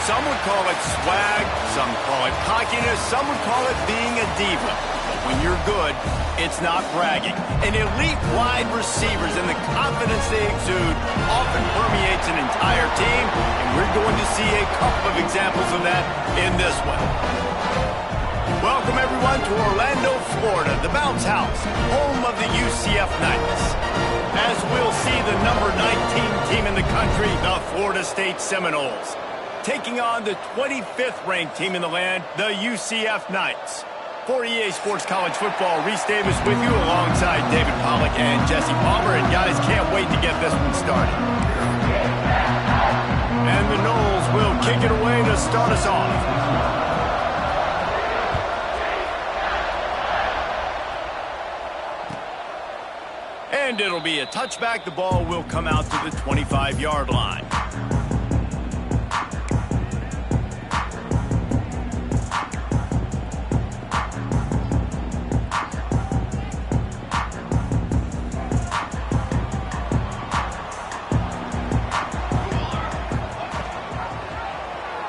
Some would call it swag, some call it cockiness, some would call it being a diva. But when you're good, it's not bragging. An elite wide receivers and the confidence they exude often permeates an entire team, and we're going to see a couple of examples of that in this one. Welcome, everyone, to Orlando, Florida, the Bounce House, home of the UCF Knights. As we'll see the number 19 team in the country, the Florida State Seminoles, taking on the 25th ranked team in the land, the UCF Knights. For EA Sports College Football, Reese Davis with you alongside David Pollack and Jesse Palmer. And guys, can't wait to get this one started. And the Noles will kick it away to start us off. And it'll be a touchback. The ball will come out to the 25-yard line.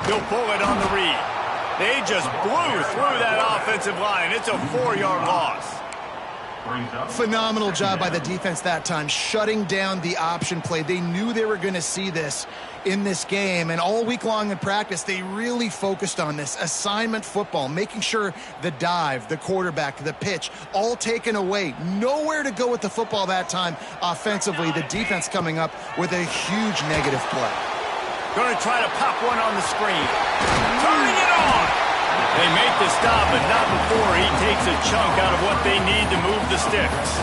He'll pull it on the read. They just blew through that offensive line. It's a 4-yard loss. Phenomenal job by the defense that time, shutting down the option play. They knew they were going to see this in this game, and all week long in practice, they really focused on this assignment football, making sure the dive, the quarterback, the pitch, all taken away. Nowhere to go with the football that time offensively. The defense coming up with a huge negative play. Going to try to pop one on the screen. Turning it on. They make the stop, but not before he takes a chunk out of what they need to move the sticks.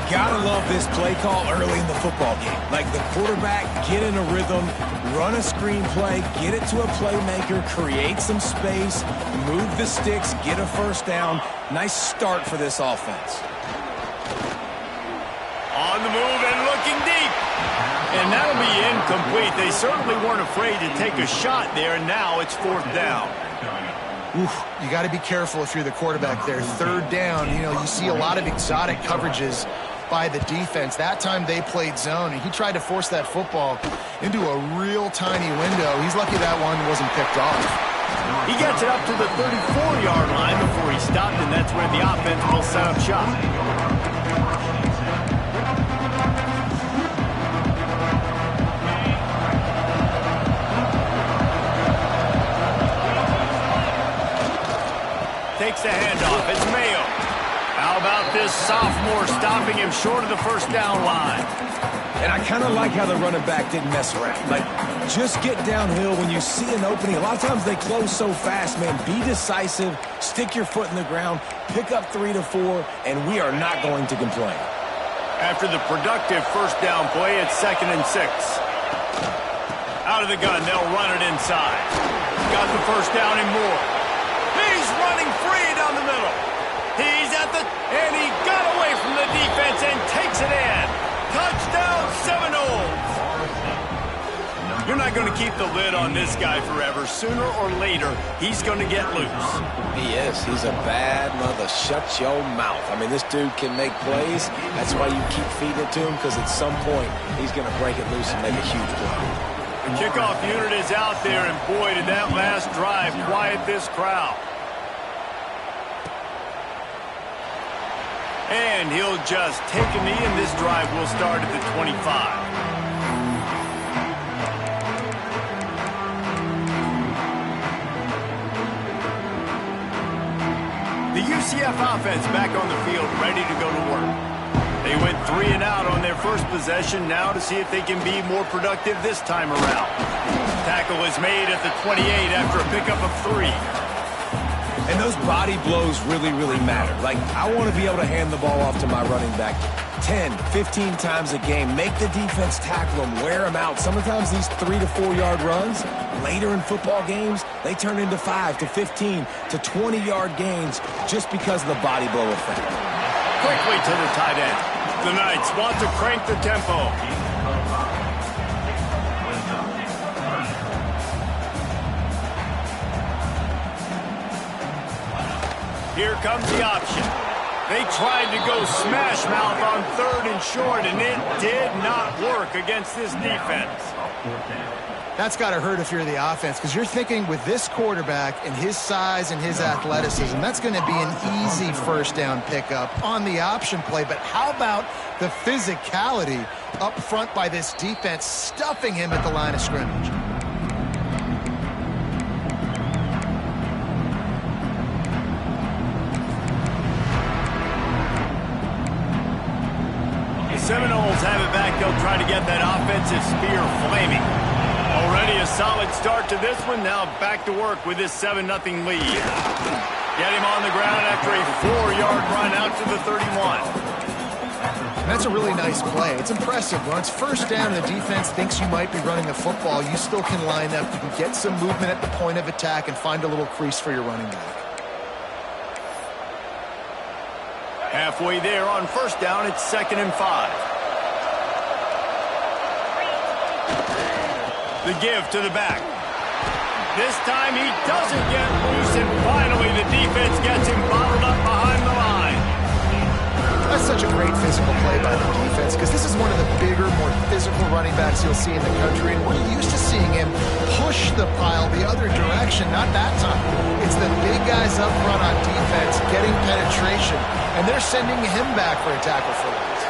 Gotta love this play call early in the football game. Like the quarterback, get in a rhythm, run a screen play, get it to a playmaker, create some space, move the sticks, get a first down. Nice start for this offense. On the move and looking deep. And that'll be incomplete. They certainly weren't afraid to take a shot there, and now it's 4th down. Oof, you got to be careful if you're the quarterback there. 3rd down, you see a lot of exotic coverages by the defense. That time they played zone, and he tried to force that football into a real tiny window. He's lucky that one wasn't picked off. He gets it up to the 34-yard line before he stopped, and that's where the offense will set up shop. Takes the handoff. It's Mayo. How about this sophomore stopping him short of the first down line? And I kind of like how the running back didn't mess around. Like, just get downhill when you see an opening. A lot of times they close so fast, man. Be decisive, stick your foot in the ground, pick up 3 to 4, and we are not going to complain. After the productive first down play, it's 2nd and 6. Out of the gun, they'll run it inside. Got the first down and more. He's running free down the middle. He's and he got away from the defense and takes it in. Touchdown, Seminoles. You're not going to keep the lid on this guy forever. Sooner or later, he's going to get loose. He is. He's a bad mother. Shut your mouth. I mean, this dude can make plays. That's why you keep feeding it to him, because at some point, he's going to break it loose and make a huge play. The kickoff unit is out there, and boy, did that last drive quiet this crowd. And he'll just take a knee, and this drive will start at the 25. The UCF offense back on the field, ready to go to work. They went 3 and out on their first possession, now to see if they can be more productive this time around. Tackle is made at the 28 after a pickup of 3. And those body blows really, really matter. Like, I want to be able to hand the ball off to my running back 10, 15 times a game. Make the defense tackle them, wear them out. Sometimes these 3 to 4 yard runs, later in football games, they turn into 5 to 15 to 20-yard gains just because of the body blow effect. Quickly to the tight end. The Knights want to crank the tempo. Here comes the option. They tried to go smash mouth on 3rd and short, and it did not work against this defense. That's got to hurt if you're the offense, because you're thinking with this quarterback and his size and his athleticism, that's going to be an easy first down pickup on the option play. But how about the physicality up front by this defense, stuffing him at the line of scrimmage? The Seminoles have it back. They'll try to get that offensive spear flaming. Already a solid start to this one. Now back to work with this 7-0 lead. Get him on the ground after a 4-yard run out to the 31. And that's a really nice play. It's impressive. When it's first down and the defense thinks you might be running the football, you still can line up. You can get some movement at the point of attack and find a little crease for your running back. Halfway there on first down, it's 2nd and 5. The give to the back. This time he doesn't get loose, and finally the defense gets him bottled up behind the line. That's such a great physical play by the defense, because this is one of the bigger, more physical running backs you'll see in the country, and we're used to seeing him push the pile the other direction. Not that time. It's the big guys up front on defense getting penetration, and they're sending him back for a tackle for loss.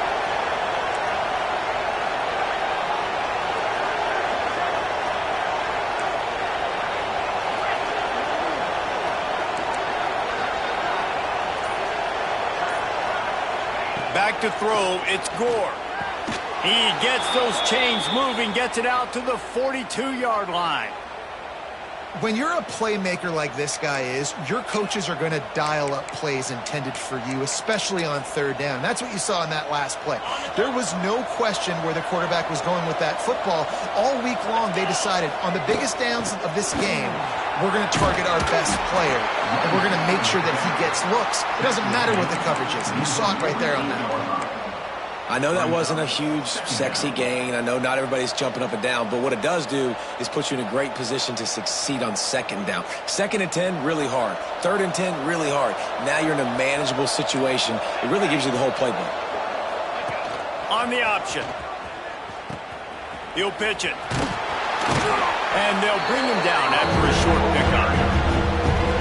Back to throw, it's Gore. He gets those chains moving, gets it out to the 42-yard line. When you're a playmaker like this guy is, your coaches are going to dial up plays intended for you, especially on 3rd down. That's what you saw in that last play. There was no question where the quarterback was going with that football. All week long, they decided on the biggest downs of this game, we're going to target our best player, and we're going to make sure that he gets looks. It doesn't matter what the coverage is. And you saw it right there on that one. I know that wasn't a huge, sexy gain. I know not everybody's jumping up and down, but what it does do is put you in a great position to succeed on 2nd down. 2nd and 10, really hard. 3rd and 10, really hard. Now you're in a manageable situation. It really gives you the whole playbook. On the option. He'll pitch it. And they'll bring him down after a short pickup.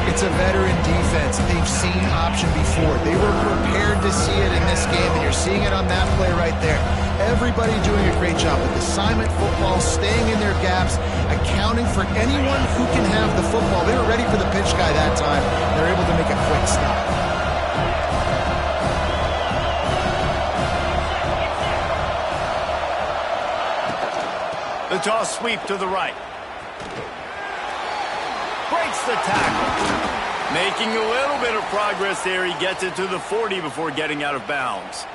It's a veteran defense. They've seen option before. They were prepared to see it in this game, and you're seeing it on that play right there. Everybody doing a great job with assignment football, staying in their gaps, accounting for anyone who can have the football. They were ready for the pitch guy that time. They're able to make a quick stop. The toss sweep to the right. Breaks the tackle. Making a little bit of progress there. He gets it to the 40 before getting out of bounds.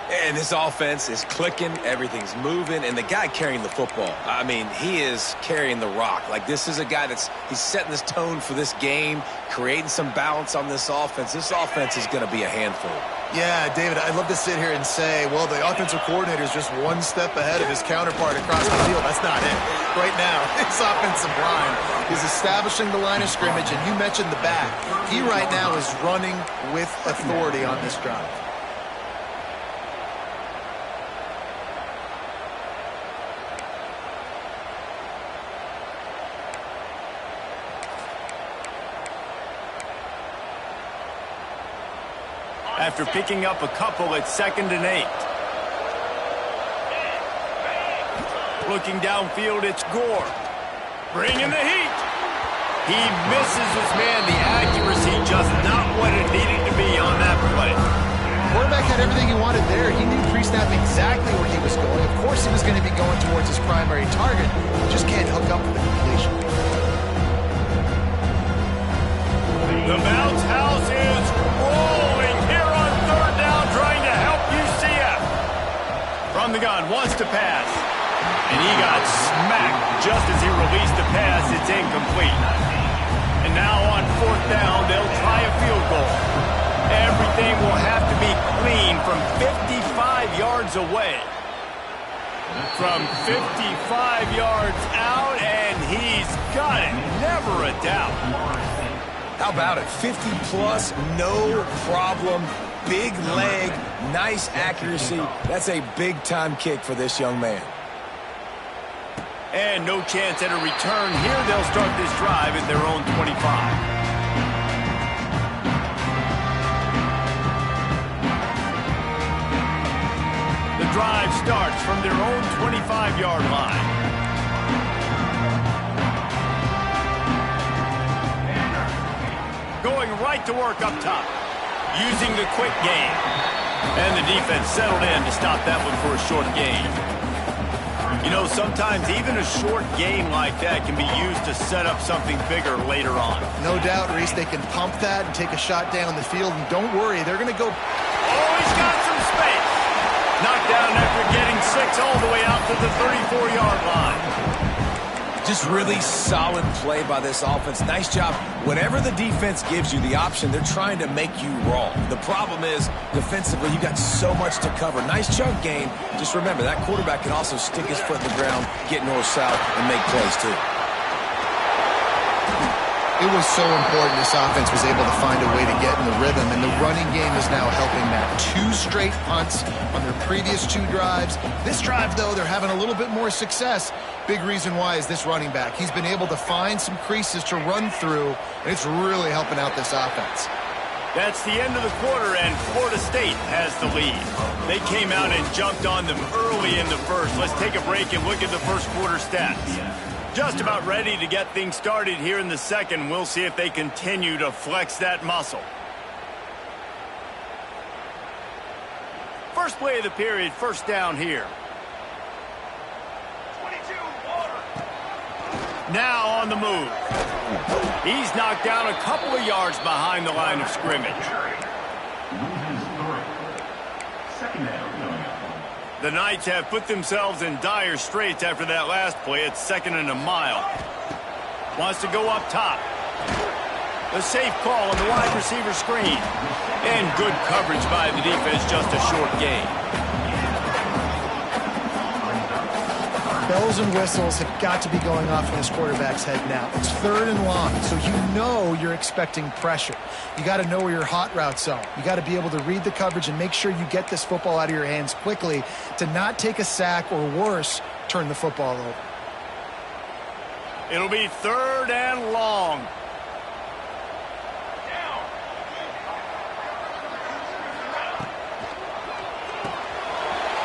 And this offense is clicking, everything's moving, and the guy carrying the football, I mean, he is carrying the rock. Like, this is a guy he's setting this tone for this game, creating some balance on this offense. This offense is going to be a handful. Yeah, David, I'd love to sit here and say, well, the offensive coordinator is just one step ahead of his counterpart across the field. That's not it. Right now, his offensive line is establishing the line of scrimmage, and you mentioned the back. He right now is running with authority on this drive. After picking up a couple at 2nd and 8. Looking downfield, it's Gore. Bringing the heat. He misses his man. The accuracy just not what it needed to be on that play. Quarterback had everything he wanted there. He knew pre-snap exactly where he was going. Of course he was going to be going towards his primary target. He just can't hook up with the completion. The bounce house is rolling here on 3rd down, trying to help UCF. From the gun, wants to pass. And he got smacked just as he released the pass. It's incomplete. And now on 4th down, they'll try a field goal. Everything will have to be clean from 55 yards away. From 55 yards out, and he's got it. Never a doubt. How about it? 50-plus, no problem. Big leg, nice accuracy. That's a big-time kick for this young man. And no chance at a return here. They'll start this drive at their own 25. The drive starts from their own 25-yard line. Going right to work up top. Using the quick game. And the defense settled in to stop that one for a short gain. You know, sometimes even a short game like that can be used to set up something bigger later on. No doubt, Reese, they can pump that and take a shot down the field. And don't worry, they're going to go... Oh, he's got some space. Knocked down after getting 6 all the way out to the 34-yard line. Just really solid play by this offense. Nice job. Whenever the defense gives you the option, they're trying to make you wrong. The problem is, defensively, you got so much to cover. Nice chunk gain. Just remember, that quarterback can also stick his foot in the ground, get north-south, and make plays, too. It was so important this offense was able to find a way to get in the rhythm, and the running game is now helping that. 2 straight punts on their previous 2 drives. This drive, though, they're having a little bit more success. Big reason why is this running back. He's been able to find some creases to run through, and it's really helping out this offense. That's the end of the quarter, and Florida State has the lead. They came out and jumped on them early in the first. Let's take a break and look at the first quarter stats. Just about ready to get things started here in the second. We'll see if they continue to flex that muscle. First play of the period, first down here. 22, now on the move. He's knocked down a couple of yards behind the line of scrimmage. The Knights have put themselves in dire straits after that last play. It's 2nd and a mile. Wants to go up top. A safe call on the wide receiver screen. And good coverage by the defense, just a short gain. Bells and whistles have got to be going off in this quarterback's head now. It's 3rd and long, so you know you're expecting pressure. You got to know where your hot routes are. You got to be able to read the coverage and make sure you get this football out of your hands quickly to not take a sack or worse, turn the football over. It'll be 3rd and long.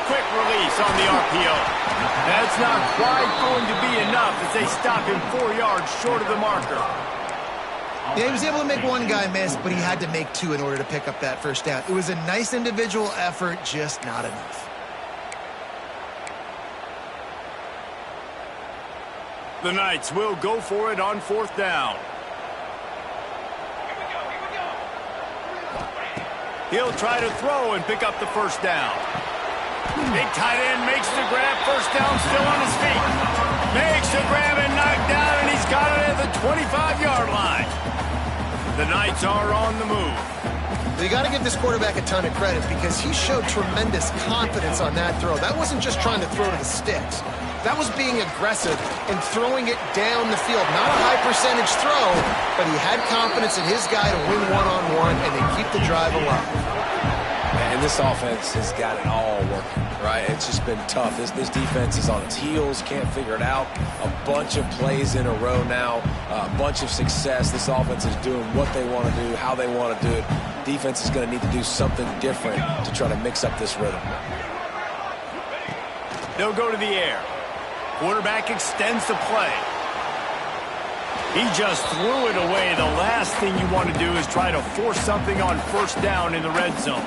Quick release on the RPO. That's not quite going to be enough as they stop him 4 yards short of the marker. Yeah, he was able to make one guy miss, but he had to make 2 in order to pick up that first down. It was a nice individual effort, just not enough. The Knights will go for it on 4th down. He'll try to throw and pick up the first down. Big tight end makes the grab. First down, still on his feet. Makes the grab and knocked down, and he's got it at the 25-yard line. The Knights are on the move. You got to give this quarterback a ton of credit because he showed tremendous confidence on that throw. That wasn't just trying to throw to the sticks. That was being aggressive and throwing it down the field. Not a high-percentage throw, but he had confidence in his guy to win one-on-one and then keep the drive alive. And this offense has got it all working, right? It's just been tough. This defense is on its heels, can't figure it out. A bunch of plays in a row now, a bunch of success. This offense is doing what they want to do, how they want to do it. Defense is going to need to do something different to try to mix up this rhythm. They'll go to the air. Quarterback extends the play. He just threw it away. The last thing you want to do is try to force something on first down in the red zone.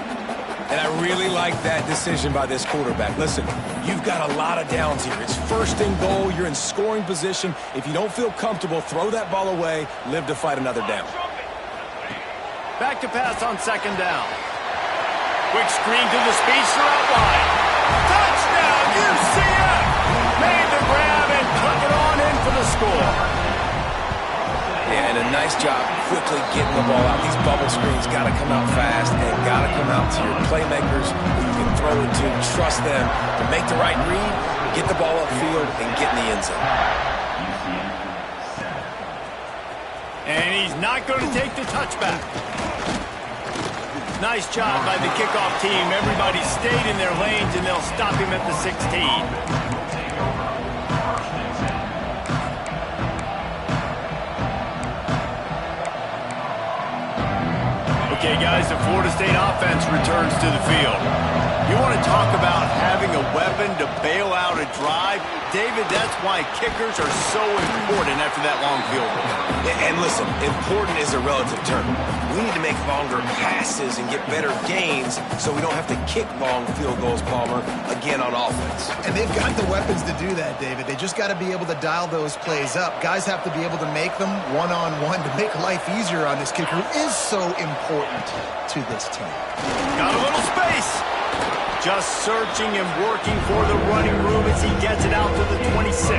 And I really like that decision by this quarterback. Listen, you've got a lot of downs here. It's 1st and goal. You're in scoring position. If you don't feel comfortable, throw that ball away. Live to fight another down. Back to pass on 2nd down. Quick screen to the speedster out wide. Touchdown, UCF! Made the grab and took it on in for the score. Yeah, and a nice job quickly getting the ball out. These bubble screens got to come out fast and got to come out to your playmakers who you can throw it to. Trust them to make the right read, get the ball upfield, and get in the end zone. And he's not going to take the touchback. Nice job by the kickoff team. Everybody stayed in their lanes, and they'll stop him at the 16. Okay, guys, the Florida State offense returns to the field. You want to talk about having a weapon to bail out a drive? David, that's why kickers are so important after that long field goal. And listen, important is a relative term. We need to make longer passes and get better gains so we don't have to kick long field goals, Palmer, again on offense. And they've got the weapons to do that, David. They just got to be able to dial those plays up. Guys have to be able to make them one-on-one to make life easier on this kicker, who is so important to this team. Got a little space. Just searching and working for the running room as he gets it out to the 26.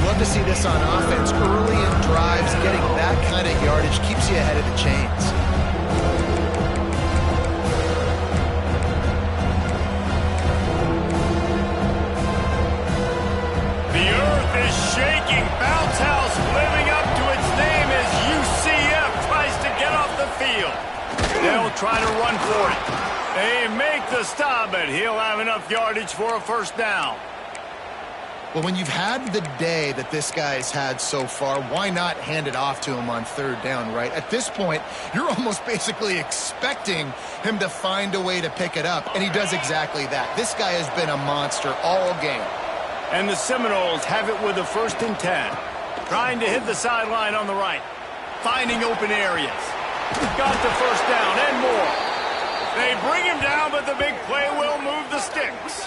Love to see this on offense. Early in drives, getting that kind of yardage keeps you ahead of the chains. The earth is shaking. Bounce House living up to its name as UCF tries to get off the field. They'll try to run for it. They make the stop, but he'll have enough yardage for a first down. Well, when you've had the day that this guy's had so far, why not hand it off to him on third down, right? At this point, you're almost basically expecting him to find a way to pick it up, and he does exactly that. This guy has been a monster all game. And the Seminoles have it with a 1st and 10. Trying to hit the sideline on the right. Finding open areas. Got the first down and more. They bring him down, but the big play will move the sticks.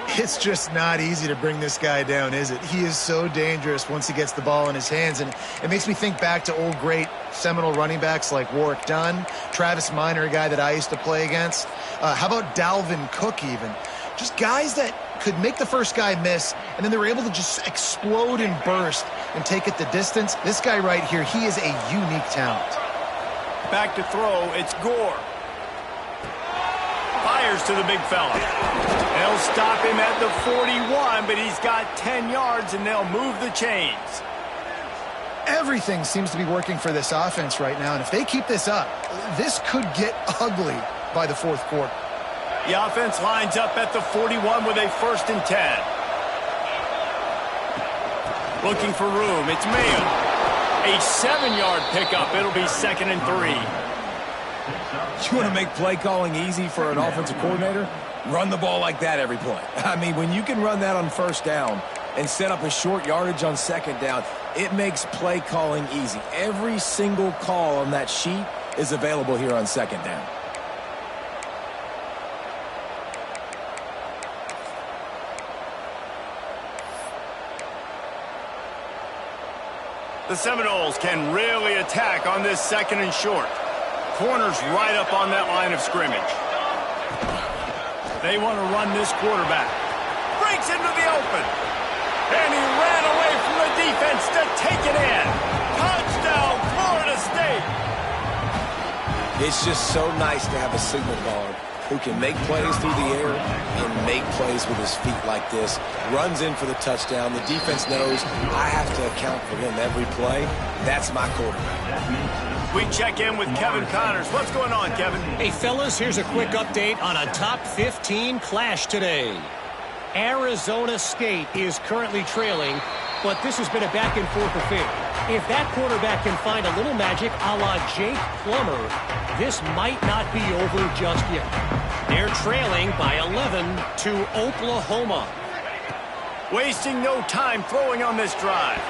It's just not easy to bring this guy down, is it? He is so dangerous once he gets the ball in his hands, and it makes me think back to old great Seminole running backs like Warwick Dunn, Travis Minor, a guy that I used to play against. How about Dalvin Cook even? Just guys that could make the first guy miss, and then they were able to just explode and burst and take it the distance. This guy right here, he is a unique talent. Back to throw, it's Gore. Fires to the big fella. They'll stop him at the 41, but he's got 10 yards, and they'll move the chains. Everything seems to be working for this offense right now, and if they keep this up, this could get ugly by the fourth quarter. The offense lines up at the 41 with a 1st and 10. Looking for room, it's Mayo. A 7-yard pickup. It'll be 2nd and 3. You want to make play calling easy for an offensive coordinator? Run the ball like that every play. I mean, when you can run that on first down and set up a short yardage on second down, it makes play calling easy. Every single call on that sheet is available here on second down. The Seminoles can really attack on this 2nd and short. Corners right up on that line of scrimmage. They want to run this quarterback. Breaks into the open. And he ran away from the defense to take it in. Touchdown, Florida State. It's just so nice to have a signal caller who can make plays through the air and make plays with his feet like this. Runs in for the touchdown. The defense knows I have to account for him every play. That's my quarterback. We check in with Kevin Connors. What's going on, Kevin? Hey, fellas, here's a quick update on a top 15 clash today. Arizona State is currently trailing, but this has been a back-and-forth affair. If that quarterback can find a little magic a la Jake Plummer, this might not be over just yet. They're trailing by 11 to Oklahoma. Wasting no time throwing on this drive.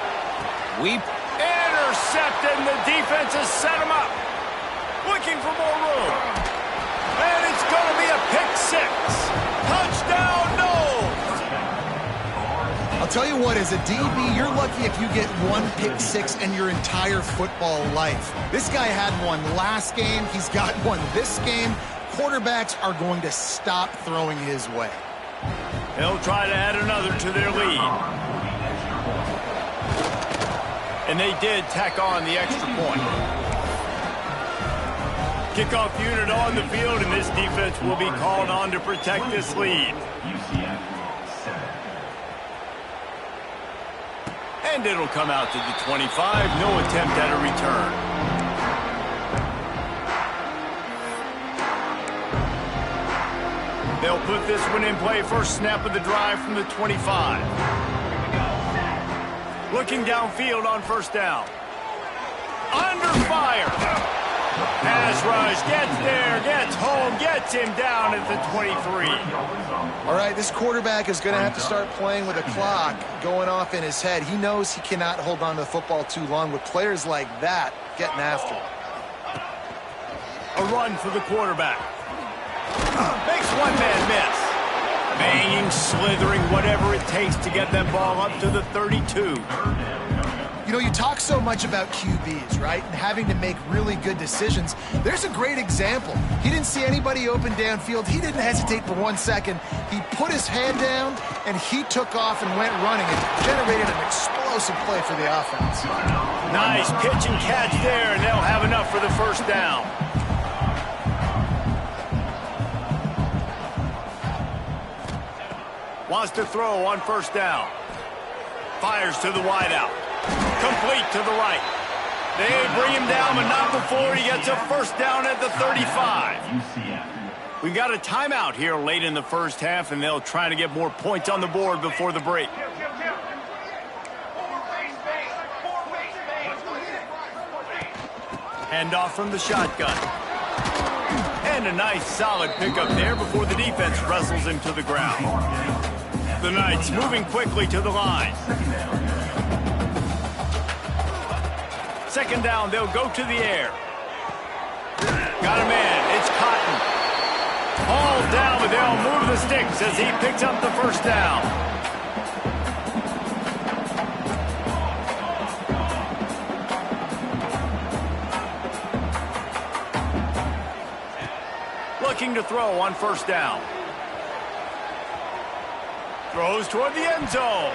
Intercepted, and the defense has set him up. Looking for more room. And it's going to be a pick 6. Touchdown, no! I'll tell you what, as a DB, you're lucky if you get one pick 6 in your entire football life. This guy had one last game. He's got one this game. Quarterbacks are going to stop throwing his way. They'll try to add another to their lead. And they did tack on the extra point. Kickoff unit on the field, and this defense will be called on to protect this lead. And it'll come out to the 25. No attempt at a return. They'll put this one in play. First snap of the drive from the 25. Looking downfield on first down. Under fire. Pass rush, gets there, gets home, gets him down at the 23. All right, this quarterback is going to have to start playing with a clock going off in his head. He knows he cannot hold on to the football too long with players like that getting after him. A run for the quarterback. Makes one man miss. Banging, slithering, whatever it takes to get that ball up to the 32. You know, you talk so much about QBs, right? And having to make really good decisions. There's a great example. He didn't see anybody open downfield. He didn't hesitate for 1 second. He put his hand down, and he took off and went running. It generated an explosive play for the offense. Nice pitch and catch there, and they'll have enough for the first down. Wants to throw on first down. Fires to the wideout. Complete to the right. They bring him down, but not before he gets a first down at the 35. We've got a timeout here late in the first half, and they'll try to get more points on the board before the break. Handoff from the shotgun. And a nice solid pickup there before the defense wrestles him to the ground. The Knights moving quickly to the line. Second down, they'll go to the air. Got a man, it's Cotton. All down, but they'll move the sticks as he picks up the first down. Looking to throw on first down. Throws toward the end zone.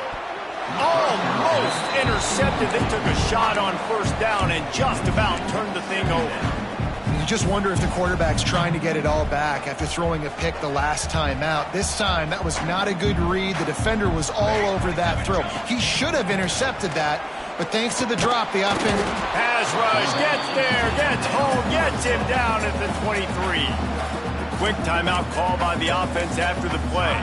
Almost intercepted. They took a shot on first down and just about turned the thing over. You just wonder if the quarterback's trying to get it all back after throwing a pick the last time out. This time, that was not a good read. The defender was all over that throw. He should have intercepted that, but thanks to the drop, the offense... Pass rush, gets there, gets home, gets him down at the 23. Quick timeout call by the offense after the play.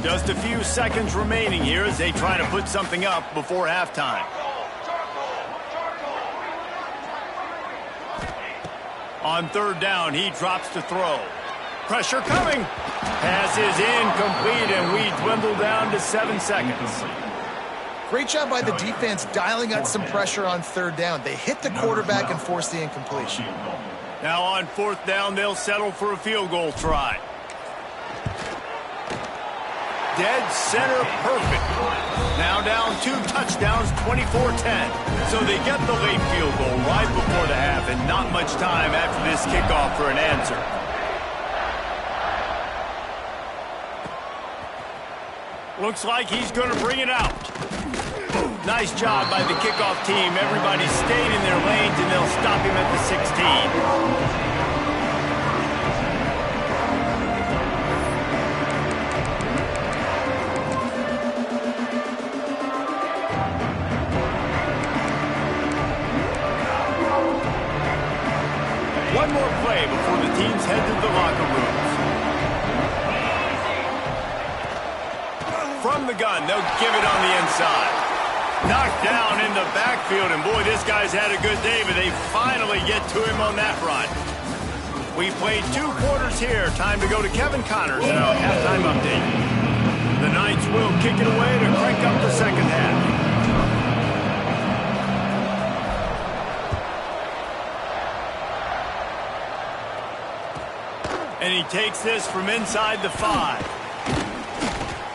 Just a few seconds remaining here as they try to put something up before halftime. On third down, he drops to throw. Pressure coming. Pass is incomplete, and we dwindle down to 7 seconds. Great job by the defense dialing out some pressure on third down. They hit the quarterback and forced the incompletion. Now on fourth down, they'll settle for a field goal try. Dead center perfect. Now down 2 touchdowns, 24-10. So they get the late field goal right before the half, and not much time after this kickoff for an answer. Looks like he's going to bring it out. Nice job by the kickoff team. Everybody stayed in their lanes, and they'll stop him at the 16. One more play before the teams head to the locker rooms. From the gun, they'll give it on the inside. Knocked down in the backfield, and boy, this guy's had a good day, but they finally get to him on that run. We played 2 quarters here. Time to go to Kevin Connors in our halftime update. The Knights will kick it away to crank up the second half. And he takes this from inside the 5.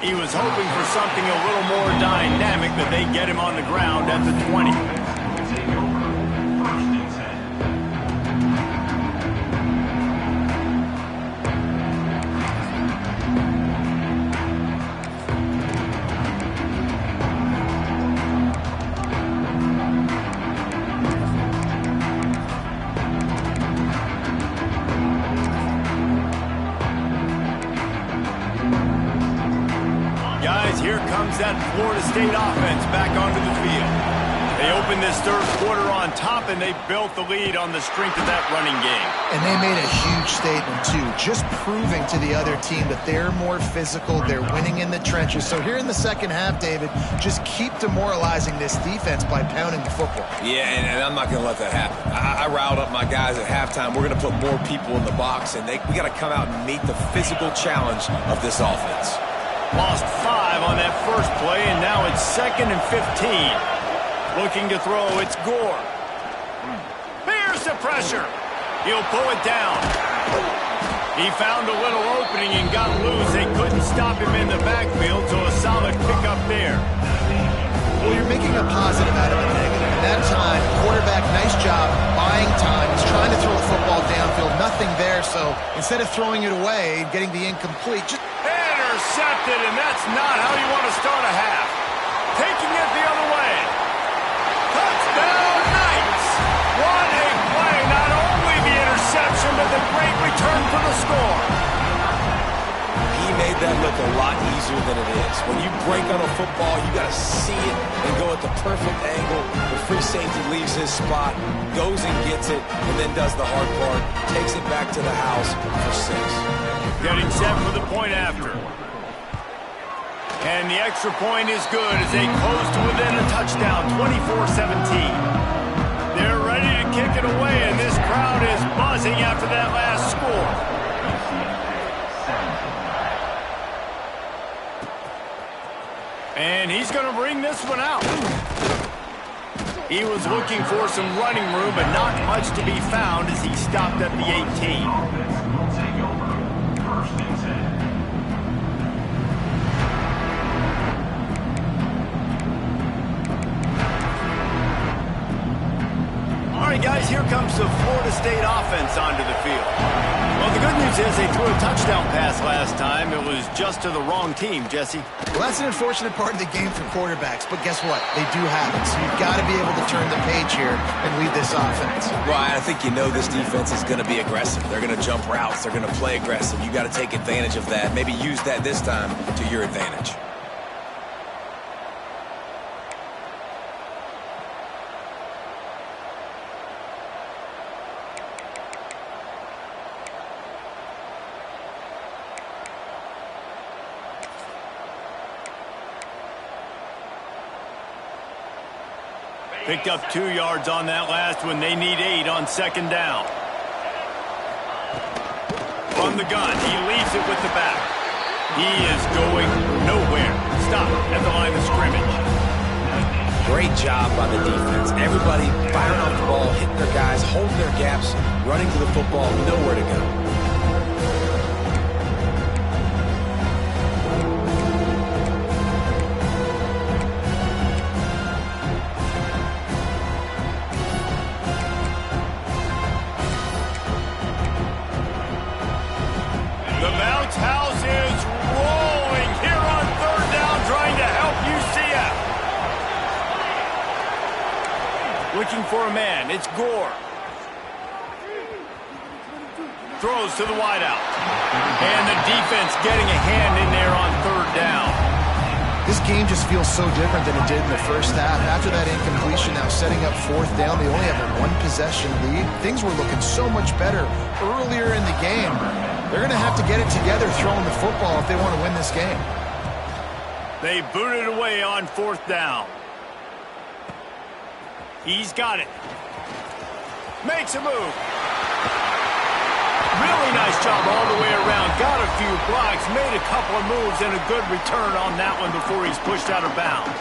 He was hoping for something a little more dynamic, but they get him on the ground at the 20. comes that Florida State offense back onto the field. They opened this third quarter on top, and they built the lead on the strength of that running game. And they made a huge statement, too, just proving to the other team that they're more physical, they're winning in the trenches. So here in the second half, David, just keep demoralizing this defense by pounding the football. Yeah, and I'm not going to let that happen. I riled up my guys at halftime. We're going to put more people in the box, and we got to come out and meet the physical challenge of this offense. Lost 5 on that first play, and now it's 2nd and 15. Looking to throw, it's Gore. Here's the pressure. He'll pull it down. He found a little opening and got loose. They couldn't stop him in the backfield, so a solid pickup there. Well, you're making a positive out of a negative. At that time, quarterback, nice job, buying time. He's trying to throw the football downfield. Nothing there, so instead of throwing it away and getting the incomplete, just intercepted, and that's not how you want to start a half. Taking it the other way. Touchdown, Knights! What a play! Not only the interception, but the great return for the score. He made that look a lot easier than it is. When you break on a football, you got to see it and go at the perfect angle. The free safety leaves his spot, goes and gets it, and then does the hard part, takes it back to the house for 6. Getting set for the point after. And the extra point is good as they close to within a touchdown, 24-17. They're ready to kick it away, and this crowd is buzzing after that last score. And he's going to bring this one out. He was looking for some running room, but not much to be found as he stopped at the 18. Guys, here comes the Florida State offense onto the field. Well, the good news is they threw a touchdown pass last time. It was just to the wrong team, Jesse. Well, that's an unfortunate part of the game for quarterbacks, but guess what? They do have it, so you've got to be able to turn the page here and lead this offense. Well, I think you know this defense is going to be aggressive. They're going to jump routes. They're going to play aggressive. You got to take advantage of that. Maybe use that this time to your advantage. Picked up 2 yards on that last one. They need 8 on 2nd down. From the gun, he leaves it with the back. He is going nowhere. Stop at the line of scrimmage. Great job by the defense. Everybody firing off the ball, hitting their guys, holding their gaps, running to the football, nowhere to go. House is rolling here on 3rd down, trying to help UCF. Looking for a man. It's Gore. Throws to the wideout. And the defense getting a hand in there on 3rd down. This game just feels so different than it did in the first half. After that incompletion, now setting up 4th down, they only have a 1-possession lead. Things were looking so much better earlier in the game. They're going to have to get it together throwing the football if they want to win this game. They booted away on 4th down. He's got it. Makes a move. Really nice job all the way around. Got a few blocks, made a couple of moves, and a good return on that one before he's pushed out of bounds.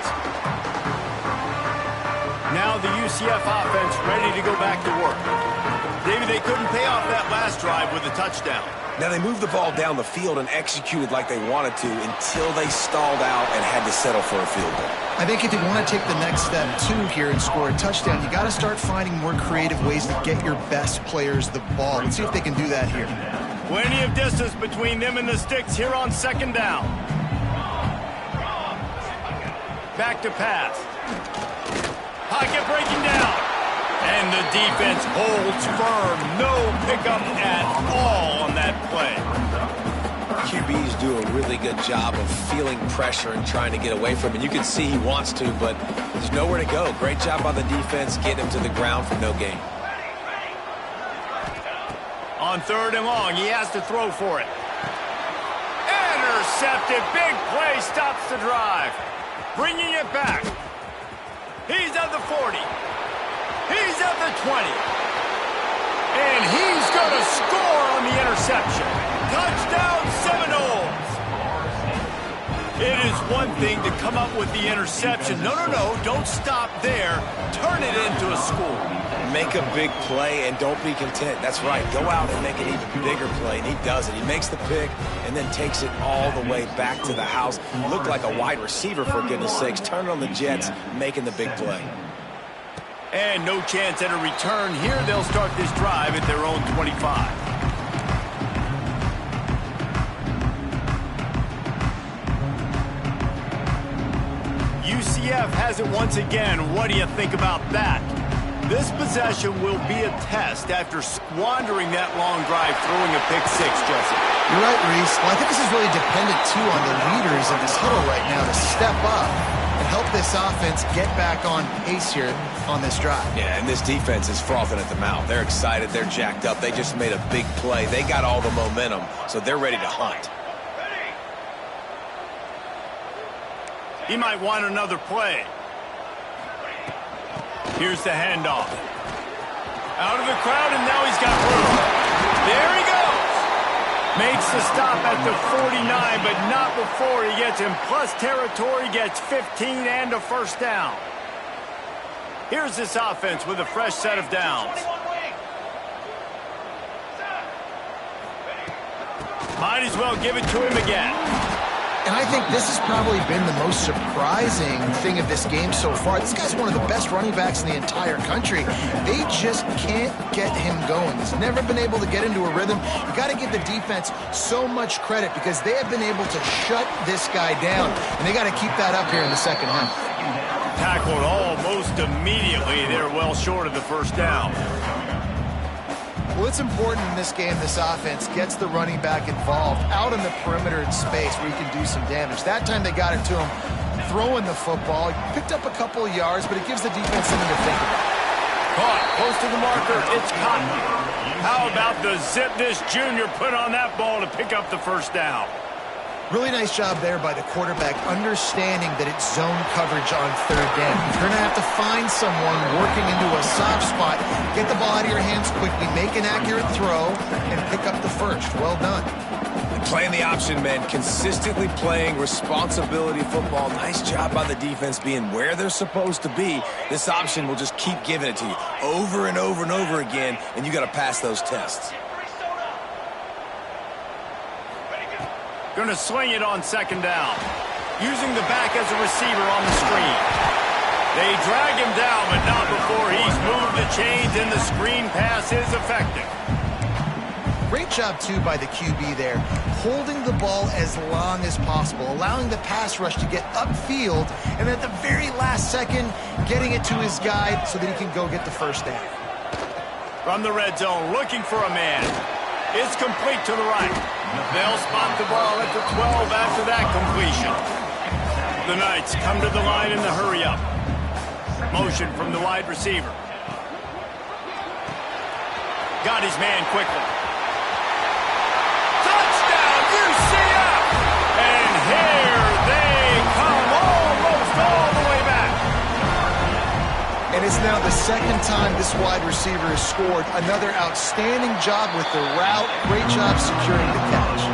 Now the UCF offense ready to go back to work. David, they couldn't pay off that last drive with a touchdown. Now, they moved the ball down the field and executed like they wanted to until they stalled out and had to settle for a field goal. I think if you want to take the next step, too, here and score a touchdown, you got to start finding more creative ways to get your best players the ball. Let's see if they can do that here. Plenty of distance between them and the sticks here on 2nd down. Back to pass. Pocket breaking down. And the defense holds firm. No pickup at all on that play. QB QBs do a really good job of feeling pressure and trying to get away from it. You can see he wants to, but there's nowhere to go. Great job by the defense, getting him to the ground for no gain. On 3rd and long, he has to throw for it. Intercepted. Big play stops the drive. Bringing it back. He's at the 40. He's at the 20. And he's going to score on the interception. Touchdown Seminoles. It is one thing to come up with the interception. No, don't stop there. Turn it into a score. Make a big play and don't be content. That's right. Go out and make an even bigger play, and he does it. He makes the pick and then takes it all the way back to the house. Looked like a wide receiver, for goodness sakes. Turning on the Jets, making the big play. And no chance at a return here. They'll start this drive at their own 25. UCF has it once again. What do you think about that? This possession will be a test after squandering that long drive, throwing a pick six, Jesse. You're right, Reese. Well, I think this is really dependent, too, on the leaders in this huddle right now to step up and help this offense get back on pace here on this drive. Yeah, and this defense is frothing at the mouth. They're excited. They're jacked up. They just made a big play. They got all the momentum, so they're ready to hunt. He might want another play. Here's the handoff. Out of the crowd, and now he's got room. There he goes. Makes the stop at the 49, but not before he gets in plus territory, gets 15 and a first down. Here's this offense with a fresh set of downs. Might as well give it to him again. And I think this has probably been the most surprising thing of this game so far. This guy's one of the best running backs in the entire country. They just can't get him going. He's never been able to get into a rhythm. You got to give the defense so much credit because they have been able to shut this guy down. And they got to keep that up here in the second half. Tackled almost immediately. They're well short of the first down. Well, it's important in this game this offense gets the running back involved out in the perimeter in space where he can do some damage. That time they got it to him throwing the football. He picked up a couple of yards, but it gives the defense something to think about. Caught close to the marker. It's Cotton. How about the zip this junior put on that ball to pick up the first down? Really nice job there by the quarterback, understanding that it's zone coverage on third down. You're going to have to find someone working into a soft spot, get the ball out of your hands quickly, make an accurate throw, and pick up the first. Well done. Playing the option, man. Consistently playing responsibility football. Nice job by the defense being where they're supposed to be. This option will just keep giving it to you over and over and over again, and you got to pass those tests. Going to sling it on second down. Using the back as a receiver on the screen. They drag him down, but not before he's moved the chains, and the screen pass is effective. Great job, too, by the QB there. Holding the ball as long as possible, allowing the pass rush to get upfield, and at the very last second, getting it to his guy so that he can go get the first down. From the red zone, looking for a man. It's complete to the right. They'll spot the ball at the 12 after that completion. The Knights come to the line in the hurry-up. Motion from the wide receiver. Got his man quickly. Touchdown, UCF! And here they come, almost all the way back. And it's now the second time this wide receiver has scored. Another outstanding job with the route. Great job securing the catch.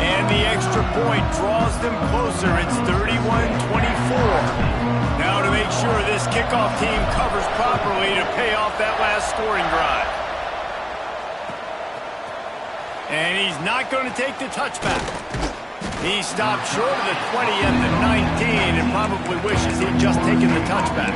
And the extra point draws them closer. It's 31-24. Now to make sure this kickoff team covers properly to pay off that last scoring drive. And he's not going to take the touchback. He stopped short of the 20 at the 19 and probably wishes he'd just taken the touchback.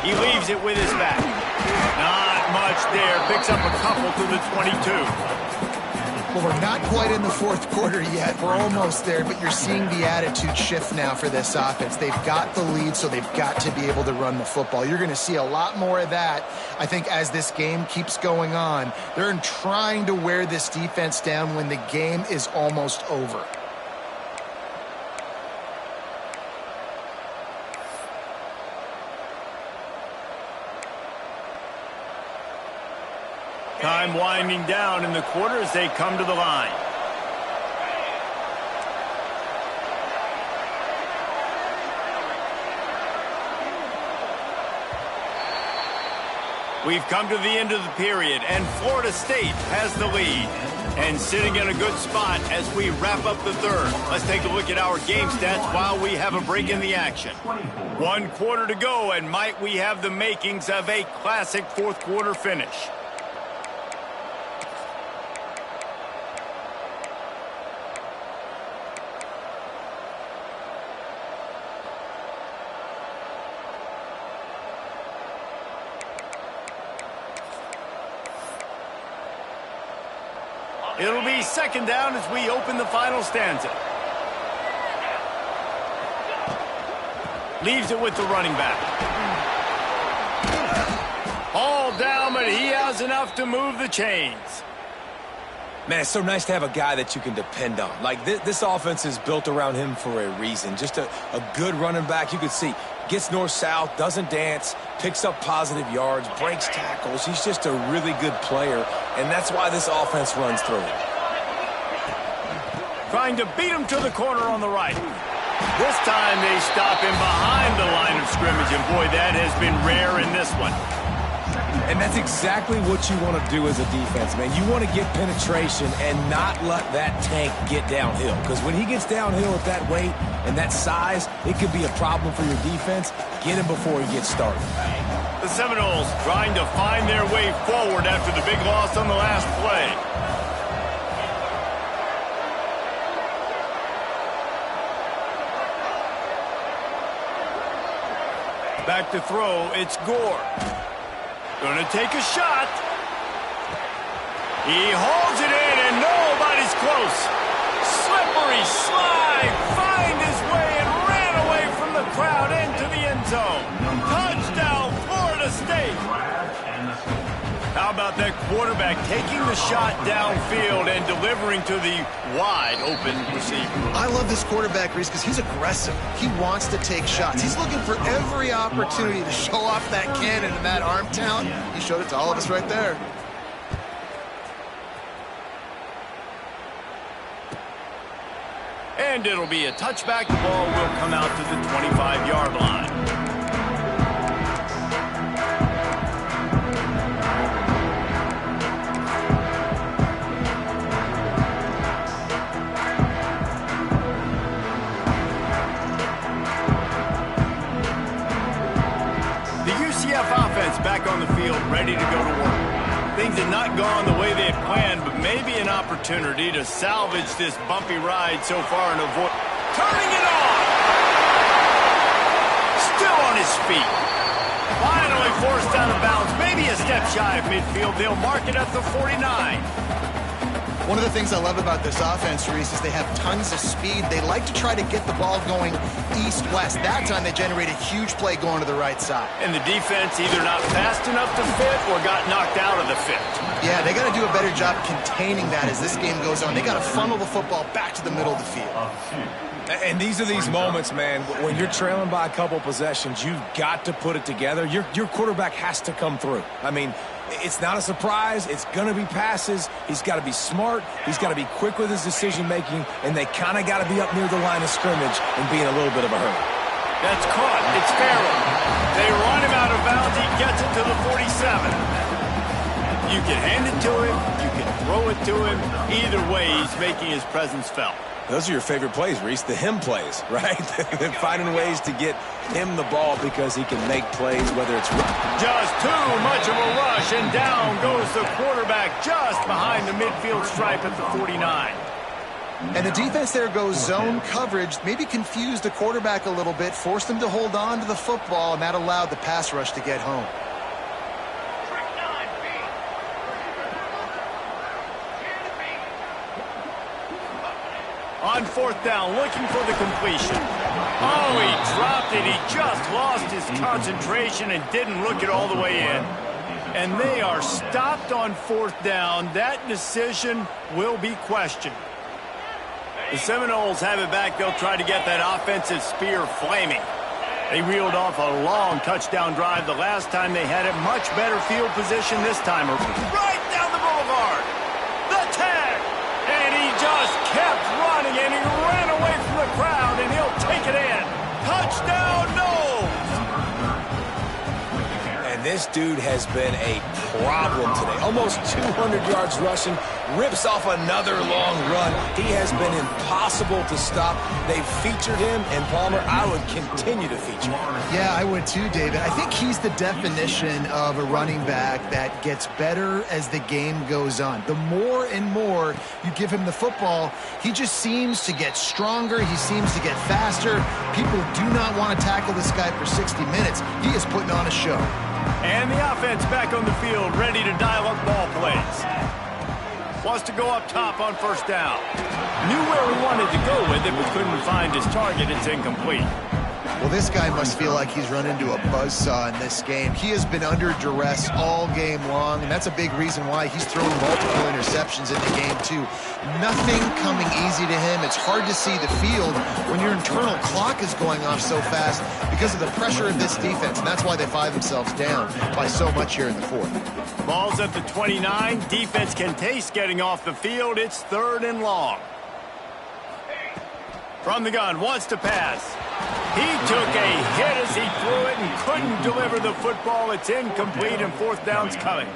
He leaves it with his back. Not much there. Picks up a couple to the 22. Well, we're not quite in the fourth quarter yet. We're almost there, but you're seeing the attitude shift now for this offense. They've got the lead, so they've got to be able to run the football. You're going to see a lot more of that, I think, as this game keeps going on. They're trying to wear this defense down when the game is almost over. Time winding down in the quarter as they come to the line. We've come to the end of the period, and Florida State has the lead. And sitting in a good spot as we wrap up the third. Let's take a look at our game stats while we have a break in the action. 1 quarter to go, and might we have the makings of a classic fourth quarter finish. It'll be second down as we open the final stanza. Leaves it with the running back. All down, but he has enough to move the chains. Man, it's so nice to have a guy that you can depend on. Like, this offense is built around him for a reason. Just a good running back. You can see, gets north-south, doesn't dance, picks up positive yards, breaks tackles. He's just a really good player, and that's why this offense runs through him. Trying to beat him to the corner on the right. This time they stop him behind the line of scrimmage, and boy, that has been rare in this one. And that's exactly what you want to do as a defense, man. You want to get penetration and not let that tank get downhill. Because when he gets downhill at that weight and that size, it could be a problem for your defense. Get him before he gets started. The Seminoles trying to find their way forward after the big loss on the last play. Back to throw, it's Gore. Gonna take a shot. He holds it in and nobody's close. Slippery slide, find his way and ran away from the crowd into the end zone. Touchdown, Florida State. How about that quarterback taking the shot downfield and delivering to the wide open receiver? I love this quarterback, Reese, because he's aggressive. He wants to take shots. He's looking for every opportunity to show off that cannon and that arm talent. He showed it to all of us right there. And it'll be a touchback. The ball will come out to the 25-yard line. Offense back on the field, ready to go to work. Things had not gone the way they had planned, but maybe an opportunity to salvage this bumpy ride so far and avoid... Turning it on! Still on his feet. Finally forced out of bounds, maybe a step shy of midfield. They'll mark it at the 49. One of the things I love about this offense, Reese, is they have tons of speed. They like to try to get the ball going east-west. That time they generate a huge play going to the right side. And the defense either not fast enough to fit or got knocked out of the fit. Yeah, they got to do a better job containing that as this game goes on. They got to funnel the football back to the middle of the field. And these are these moments, man, when you're trailing by a couple possessions, you've got to put it together. Your quarterback has to come through. I mean, it's not a surprise. It's going to be passes. He's got to be smart. He's got to be quick with his decision-making, and they kind of got to be up near the line of scrimmage and be in a little bit of a hurry. That's caught. It's Farrell. They run him out of bounds. He gets it to the 47. You can hand it to him. You can throw it to him. Either way, he's making his presence felt. Those are your favorite plays, Reese, the him plays, right? Finding ways to get him the ball because he can make plays, whether it's... Just too much of a rush, and down goes the quarterback just behind the midfield stripe at the 49. And the defense there goes zone coverage, maybe confused the quarterback a little bit, forced him to hold on to the football, and that allowed the pass rush to get home. On fourth down, looking for the completion. Oh, he dropped it. He just lost his concentration and didn't look it all the way in. And they are stopped on fourth down. That decision will be questioned. The Seminoles have it back. They'll try to get that offensive spear flaming. They reeled off a long touchdown drive the last time they had it. Much better field position this time. Right down the boulevard. The tag. And he just kept running, and he ran away from the crowd, and he'll take it in. Touchdown, Noles! And this dude has been a problem today. Almost 200 yards rushing, rips off another long run. He has been impossible to stop. They've featured him, and Palmer, I would continue to feature him. Yeah, I would too, David. I think he's the definition of a running back that gets better as the game goes on. The more and more you give him the football, he just seems to get stronger. He seems to get faster. People do not want to tackle this guy for 60 minutes. He is putting on a show. And the offense back on the field, ready to dial up ball plays. Wants to go up top on first down. Knew where he wanted to go with it, but couldn't find his target. It's incomplete. Well, this guy must feel like he's run into a buzzsaw in this game. He has been under duress all game long, and that's a big reason why he's thrown multiple interceptions in the game, too. Nothing coming easy to him. It's hard to see the field when your internal clock is going off so fast because of the pressure of this defense, and that's why they find themselves down by so much here in the fourth. Ball's at the 29. Defense can taste getting off the field. It's third and long. From the gun, wants to pass. He took a hit as he threw it and couldn't deliver the football. It's incomplete, and fourth down's coming.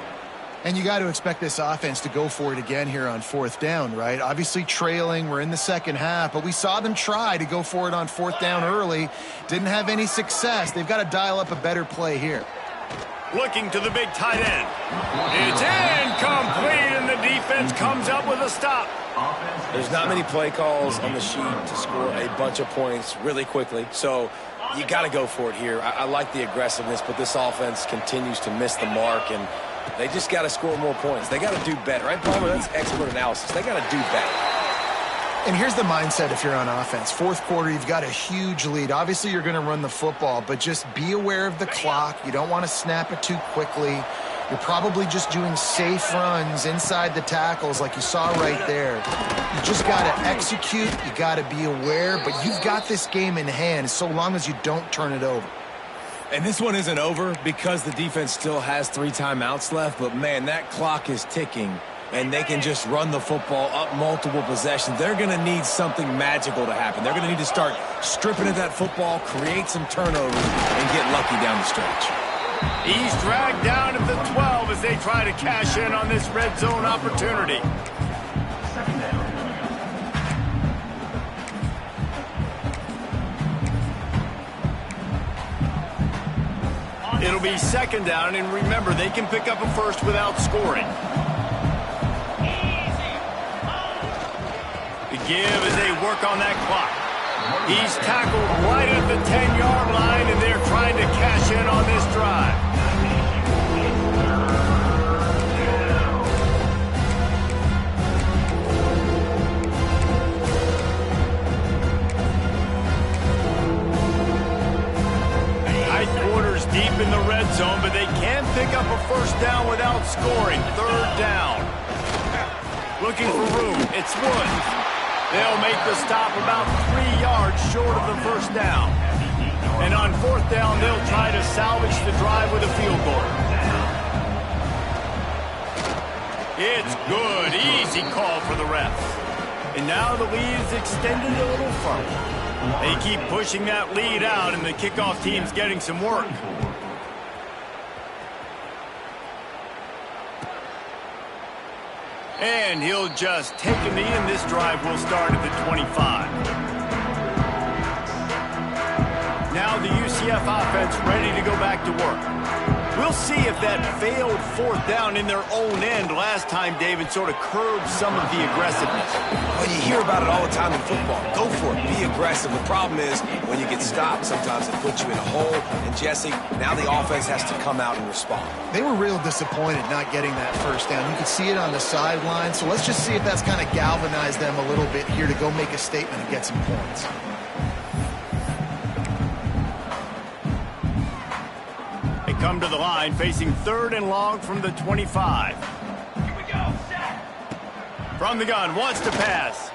And you got to expect this offense to go for it again here on fourth down, right? Obviously trailing, we're in the second half, but we saw them try to go for it on fourth down early. Didn't have any success. They've got to dial up a better play here. Looking to the big tight end. It's incomplete, and the defense comes up with a stop. There's not many play calls on the sheet to score a bunch of points really quickly, so you got to go for it here. I like the aggressiveness, but this offense continues to miss the mark, and they just got to score more points. They got to do better, right, Palmer? That's expert analysis. They got to do better. And here's the mindset if you're on offense. Fourth quarter, you've got a huge lead. Obviously, you're going to run the football, but just be aware of the clock. You don't want to snap it too quickly. You're probably just doing safe runs inside the tackles like you saw right there. You just got to execute. You got to be aware, but you've got this game in hand so long as you don't turn it over. And this one isn't over because the defense still has 3 timeouts left, but, man, that clock is ticking, and they can just run the football up multiple possessions. They're going to need something magical to happen. They're going to need to start stripping at that football, create some turnovers, and get lucky down the stretch. He's dragged down at the 12 as they try to cash in on this red zone opportunity. It'll be second down, and remember, they can pick up a first without scoring. The give as they work on that clock. He's tackled right at the 10-yard line, and they're trying to cash in on this drive. High quarters deep in the red zone, but they can pick up a first down without scoring. Third down. Looking for room. It's Woods. They'll make the stop about 3 yards short of the first down. And on fourth down, they'll try to salvage the drive with a field goal. It's good. Easy call for the refs. And now the lead is extended a little further. They keep pushing that lead out, and the kickoff team's getting some work. And he'll just take a knee, and this drive will start at the 25. Now the UCF offense ready to go back to work. We'll see if that failed fourth down in their own end last time, David, sort of curbed some of the aggressiveness. Well, you hear about it all the time in football. Go for it. Be aggressive. The problem is when you get stopped, sometimes it puts you in a hole. And, Jesse, now the offense has to come out and respond. They were real disappointed not getting that first down. You could see it on the sideline. So let's just see if that's kind of galvanized them a little bit here to go make a statement and get some points. They come to the line facing 3rd and long from the 25. Here we go, set. From the gun, wants to pass.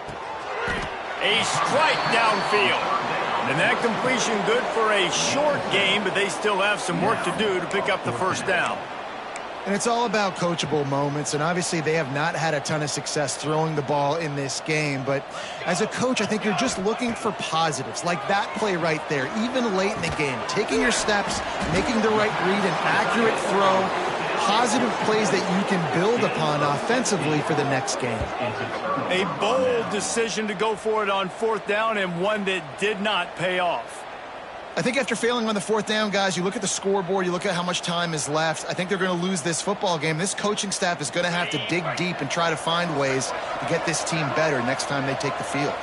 A strike downfield. And that completion good for a short game, but they still have some work to do to pick up the first down. And it's all about coachable moments, and obviously they have not had a ton of success throwing the ball in this game, but as a coach, I think you're just looking for positives, like that play right there, even late in the game, taking your steps, making the right read, an accurate throw, positive plays that you can build upon offensively for the next game. A bold decision to go for it on 4th down, and one that did not pay off. I think after failing on the 4th down, guys, you look at the scoreboard, you look at how much time is left. I think they're going to lose this football game. This coaching staff is going to have to dig deep and try to find ways to get this team better next time they take the field.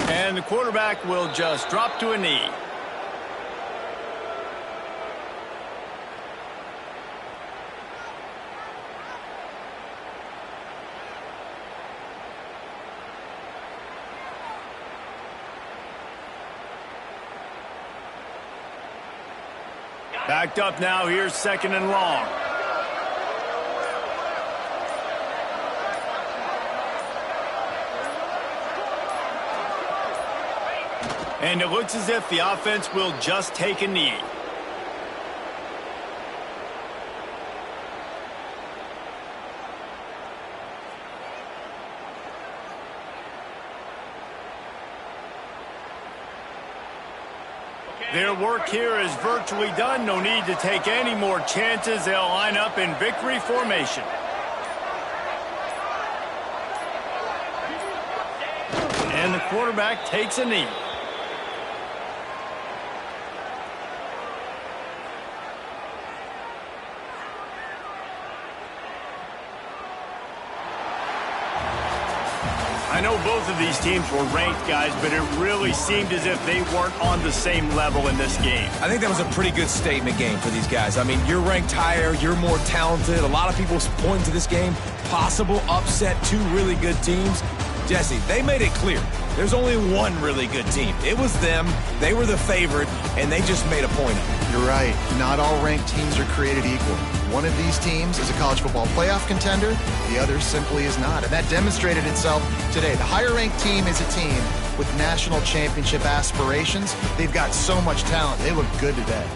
And the quarterback will just drop to a knee. Backed up now, here's 2nd and long. And it looks as if the offense will just take a knee. Their work here is virtually done. No need to take any more chances. They'll line up in victory formation. And the quarterback takes a knee. I know both of these teams were ranked, guys, but it really seemed as if they weren't on the same level in this game. I think that was a pretty good statement game for these guys. I mean, you're ranked higher, you're more talented. A lot of people point to this game, possible upset, 2 really good teams. Jesse, they made it clear. There's only one really good team. It was them. They were the favorite, and they just made a point of it. You're right. Not all ranked teams are created equal. One of these teams is a college football playoff contender. The other simply is not. And that demonstrated itself today. The higher-ranked team is a team with national championship aspirations. They've got so much talent. They look good today.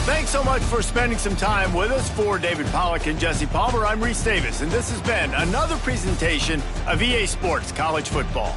Thanks so much for spending some time with us. For David Pollack and Jesse Palmer, I'm Reese Davis, and this has been another presentation of EA Sports College Football.